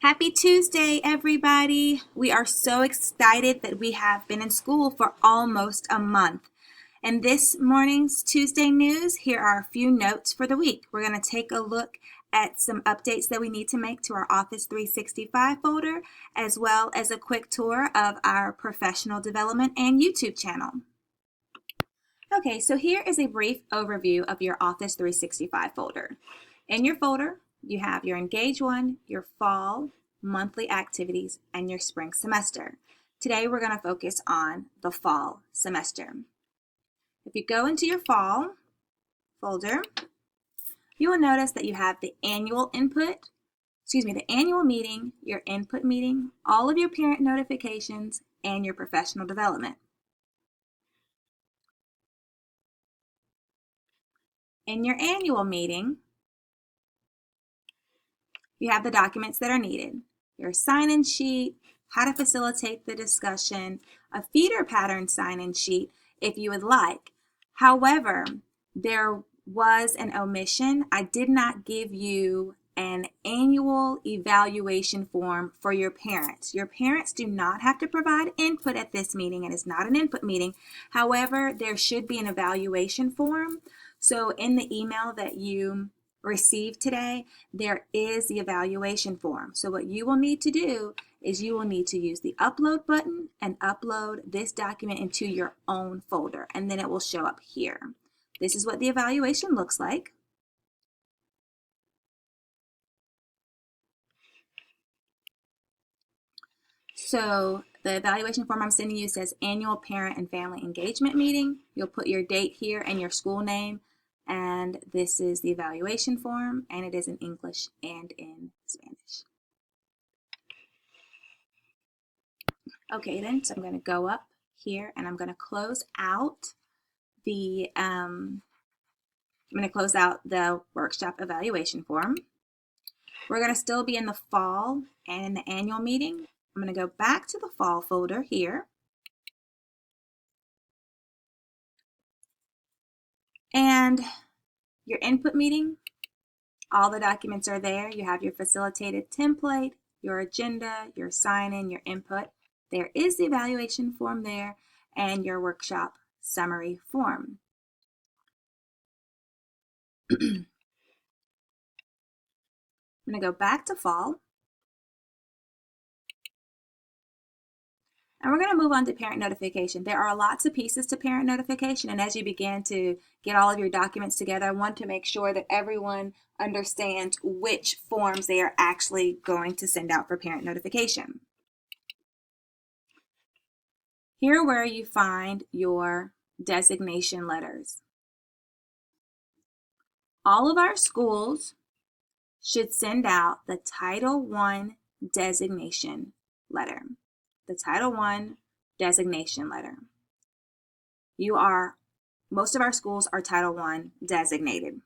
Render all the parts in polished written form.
Happy Tuesday, everybody. We are so excited that we have been in school for almost a month. And this morning's Tuesday news, here are a few notes for the week. We're going to take a look at some updates that we need to make to our Office 365 folder, as well as a quick tour of our professional development and YouTube channel. Okay, so here is a brief overview of your Office 365 folder. In your folder, you have your Engage 1, your fall, monthly activities, and your spring semester. Today we're going to focus on the fall semester. If you go into your fall folder, you will notice that you have the annual meeting, your input meeting, all of your parent notifications, and your professional development. In your annual meeting, you have the documents that are needed. Your sign-in sheet, how to facilitate the discussion, a feeder pattern sign-in sheet if you would like. However, there was an omission. I did not give you an annual evaluation form for your parents. Your parents do not have to provide input at this meeting. It is not an input meeting. However, there should be an evaluation form. So in the email that you received today, there is the evaluation form. So what you will need to do is you will need to use the upload button and upload this document into your own folder, and then it will show up here. This is what the evaluation looks like. So the evaluation form I'm sending you says annual parent and family engagement meeting. You'll put your date here and your school name. And this is the evaluation form, and it is in English and in Spanish. Okay, then, so I'm going to go up here and I'm going to close out the workshop evaluation form. We're going to still be in the fall and in the annual meeting. I'm going to go back to the fall folder here. And your input meeting, all the documents are there. You have your facilitated template, your agenda, your sign-in, your input. There is the evaluation form there and your workshop summary form. I'm going to go back to fall. And we're going to move on to parent notification. There are lots of pieces to parent notification, and as you begin to get all of your documents together, I want to make sure that everyone understands which forms they are actually going to send out for parent notification. Here where you find your designation letters. All of our schools should send out the Title I designation letter. The Title I designation letter. Most of our schools are Title I designated.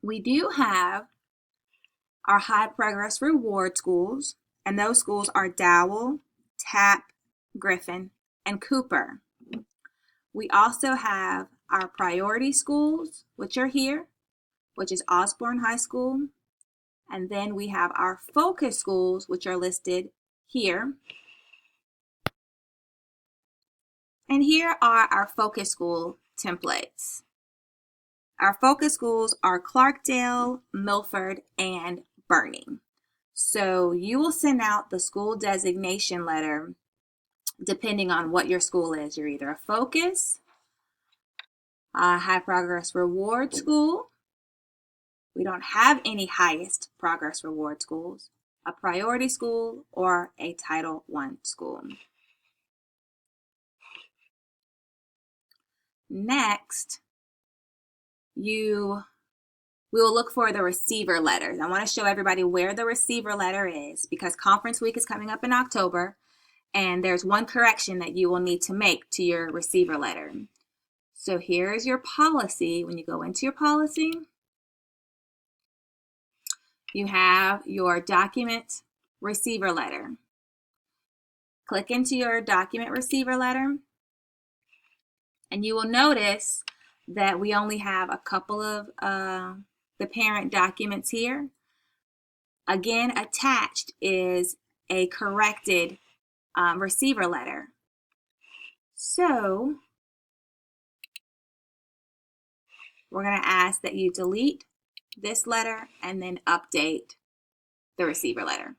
We do have our high progress reward schools, and those schools are Dowell, Tapp, Griffin, and Cooper. We also have our priority schools, which are here, which is Osborne High School, and then we have our focus schools, which are listed here. And here are our focus school templates. Our focus schools are Clarkdale, Milford, and Birney. So you will send out the school designation letter depending on what your school is. You're either a focus, a high progress reward school. We don't have any highest progress reward schools, a priority school, or a Title I school. Next, we will look for the receiver letters. I want to show everybody where the receiver letter is because conference week is coming up in October, and there's one correction that you will need to make to your receiver letter. So here's your policy. When you go into your policy, you have your document receiver letter. Click into your document receiver letter, and you will notice that we only have a couple of the parent documents here. Again, attached is a corrected receiver letter. So we're going to ask that you delete this letter and then update the receiver letter.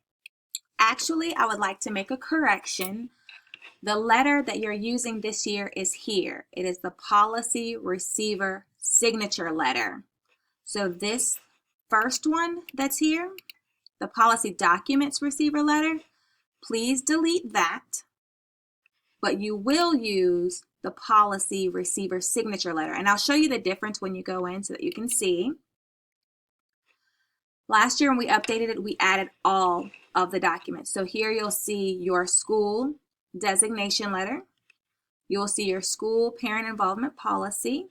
Actually, I would like to make a correction. The letter that you're using this year is here. It is the policy receiver signature letter. So this first one that's here, the policy documents receiver letter, please delete that, but you will use the policy receiver signature letter. And I'll show you the difference when you go in so that you can see. Last year when we updated it, we added all of the documents. So here you'll see your school designation letter. You'll see your school parent involvement policy.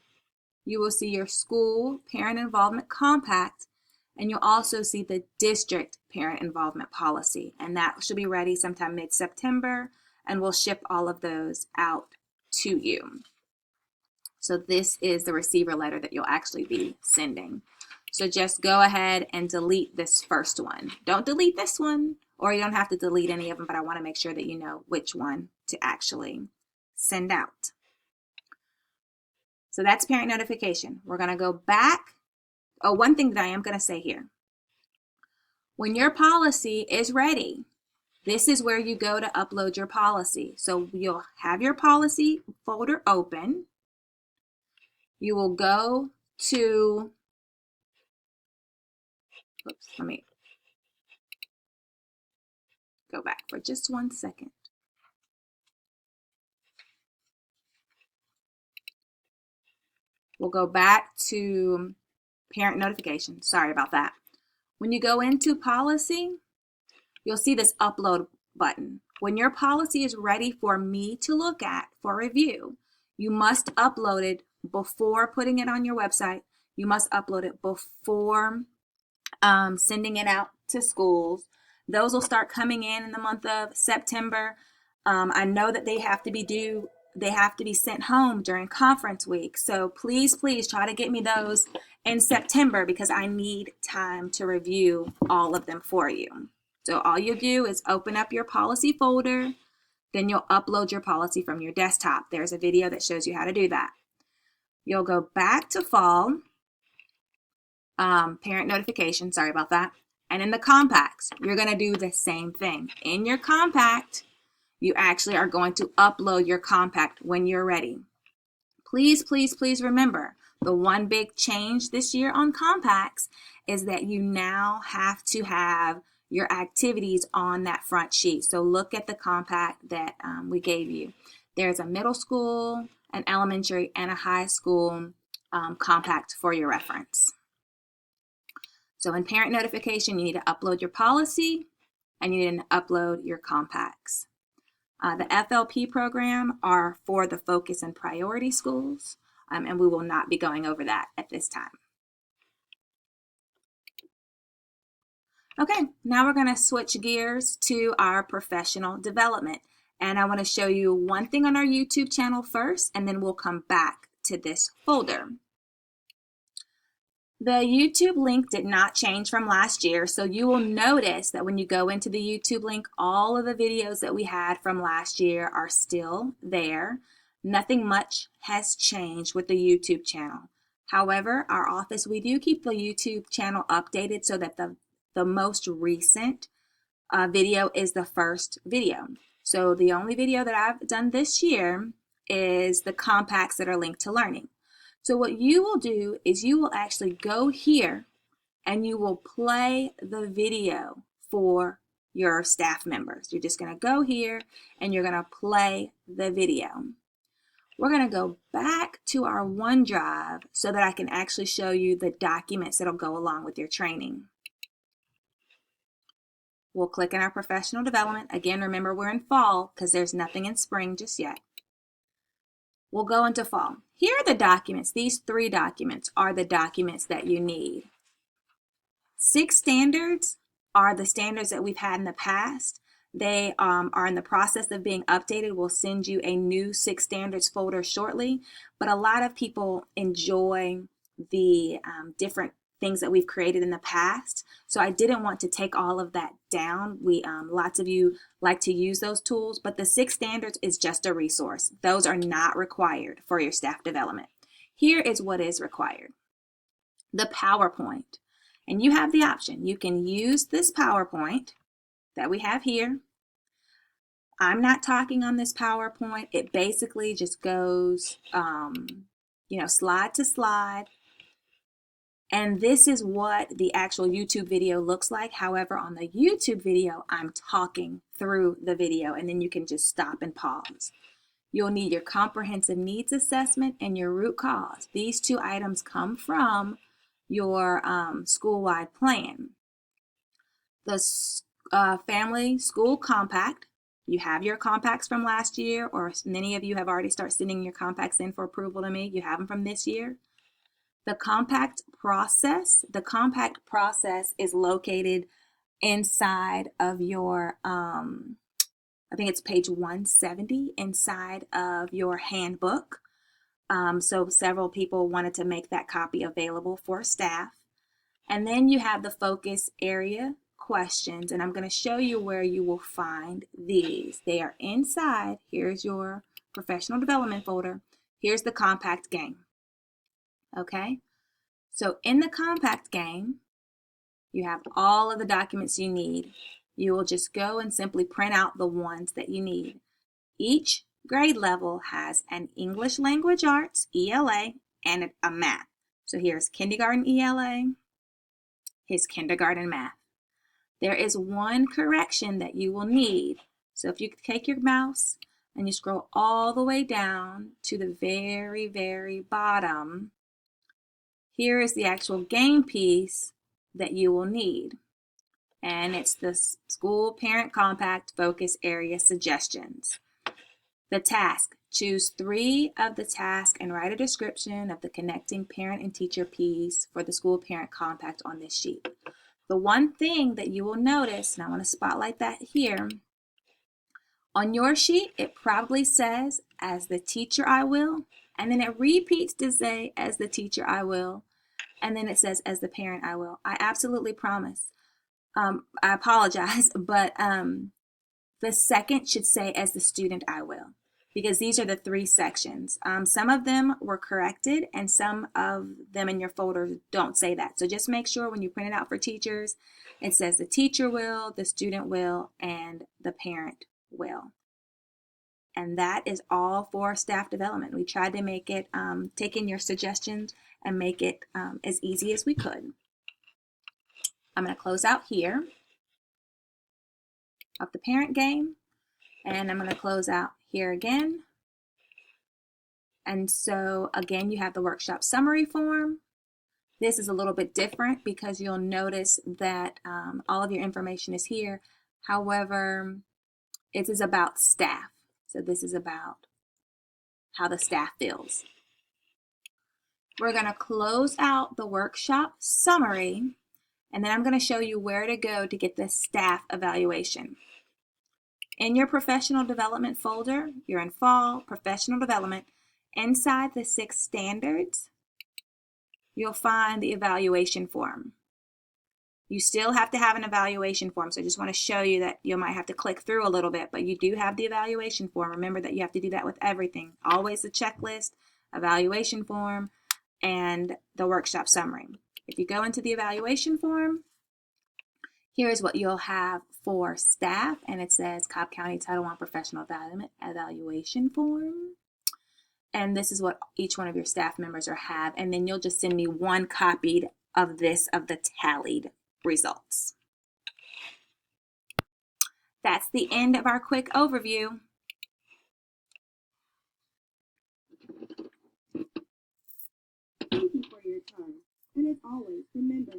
You will see your school parent involvement compact. And you'll also see the district parent involvement policy. And that should be ready sometime mid-September. And we'll ship all of those out to you. So this is the receiver letter that you'll actually be sending. So just go ahead and delete this first one. Don't delete this one, or you don't have to delete any of them, but I want to make sure that you know which one to actually send out. So that's parent notification. We're going to go back. Oh, one thing that I am going to say here. When your policy is ready, this is where you go to upload your policy. So you'll have your policy folder open. You will go to, oops, let me go back for just 1 second. We'll go back to parent notification. Sorry about that. When you go into policy, you'll see this upload button. When your policy is ready for me to look at for review, you must upload it before putting it on your website. You must upload it before sending it out to schools. Those will start coming in the month of September. I know that they have to be sent home during conference week. So please try to get me those in September because I need time to review all of them for you. So all you do is open up your policy folder, then you'll upload your policy from your desktop. There's a video that shows you how to do that. You'll go back to fall, parent notification, sorry about that. And in the compacts, you're going to do the same thing. In your compact, you actually are going to upload your compact when you're ready. Please remember, the one big change this year on compacts is that you now have to have your activities on that front sheet. So look at the compact that we gave you. There's a middle school, an elementary, and a high school compact for your reference. So in parent notification, you need to upload your policy and you need to upload your compacts. The FLP program are for the focus and priority schools, and we will not be going over that at this time. Okay, now we're going to switch gears to our professional development. And I want to show you one thing on our YouTube channel first, and then we'll come back to this folder. The YouTube link did not change from last year, so you will notice that when you go into the YouTube link, all of the videos that we had from last year are still there. Nothing much has changed with the YouTube channel. However, our office, we do keep the YouTube channel updated so that the most recent video is the first video. So the only video that I've done this year is the compacts that are linked to learning. So what you will do is you will actually go here and you will play the video for your staff members. You're just going to go here and you're going to play the video. We're going to go back to our OneDrive so that I can actually show you the documents that'll go along with your training. We'll click in our professional development. Again, remember we're in fall because there's nothing in spring just yet. We'll go into fall. Here are the documents. These 3 documents are the documents that you need. 6 standards are the standards that we've had in the past. They are in the process of being updated. We'll send you a new 6 standards folder shortly, but a lot of people enjoy the different things that we've created in the past. So I didn't want to take all of that down. Lots of you like to use those tools, but the 6 standards is just a resource. Those are not required for your staff development. Here is what is required. The PowerPoint. And you have the option. You can use this PowerPoint that we have here. I'm not talking on this PowerPoint. It basically just goes, slide to slide. And this is what the actual YouTube video looks like. However, on the YouTube video, I'm talking through the video, and then you can just stop and pause. You'll need your comprehensive needs assessment and your root cause. These 2 items come from your school-wide plan. The family school compact, you have your compacts from last year, or many of you have already started sending your compacts in for approval to me. You have them from this year. The compact process is located inside of your, I think it's page 170 inside of your handbook. So several people wanted to make that copy available for staff. And then you have the focus area questions, and I'm going to show you where you will find these. They are inside. Here's your professional development folder. Here's the compact game. Okay, so in the compact game, you have all of the documents you need. You will just go and simply print out the ones that you need. Each grade level has an English Language Arts, ELA, and a math. So here's kindergarten ELA, here's kindergarten math. There is one correction that you will need. So if you take your mouse and you scroll all the way down to the very, very bottom, here is the actual game piece that you will need. And it's the School Parent Compact Focus Area Suggestions. The task, choose 3 of the tasks and write a description of the connecting parent and teacher piece for the School Parent Compact on this sheet. The one thing that you will notice, and I want to spotlight that here, on your sheet, it probably says, as the teacher I will, and then it repeats to say, as the teacher I will, and then it says, as the parent I will. I absolutely promise. I apologize, but the second should say, as the student I will, because these are the 3 sections. Some of them were corrected, and some of them in your folder don't say that. So just make sure when you print it out for teachers, it says the teacher will, the student will, and the parent will. And that is all for staff development. We tried to make it, take in your suggestions and make it as easy as we could. I'm going to close out here of the parent game, and I'm going to close out here again. And so again, you have the workshop summary form. This is a little bit different because you'll notice that all of your information is here. However, it is about staff. So this is about how the staff feels. We're going to close out the workshop summary, and then I'm going to show you where to go to get the staff evaluation. In your professional development folder, you're in fall, professional development. Inside the 6 standards, you'll find the evaluation form. You still have to have an evaluation form, so I just want to show you that you might have to click through a little bit, but you do have the evaluation form. Remember that you have to do that with everything. Always the checklist, evaluation form, and the workshop summary. If you go into the evaluation form, here's what you'll have for staff, and it says Cobb County Title I Professional Development Evaluation Form. And this is what each one of your staff members have, and then you'll just send me one copy of this, of the tallied results. That's the end of our quick overview. Thank you for your time. And as always, remember,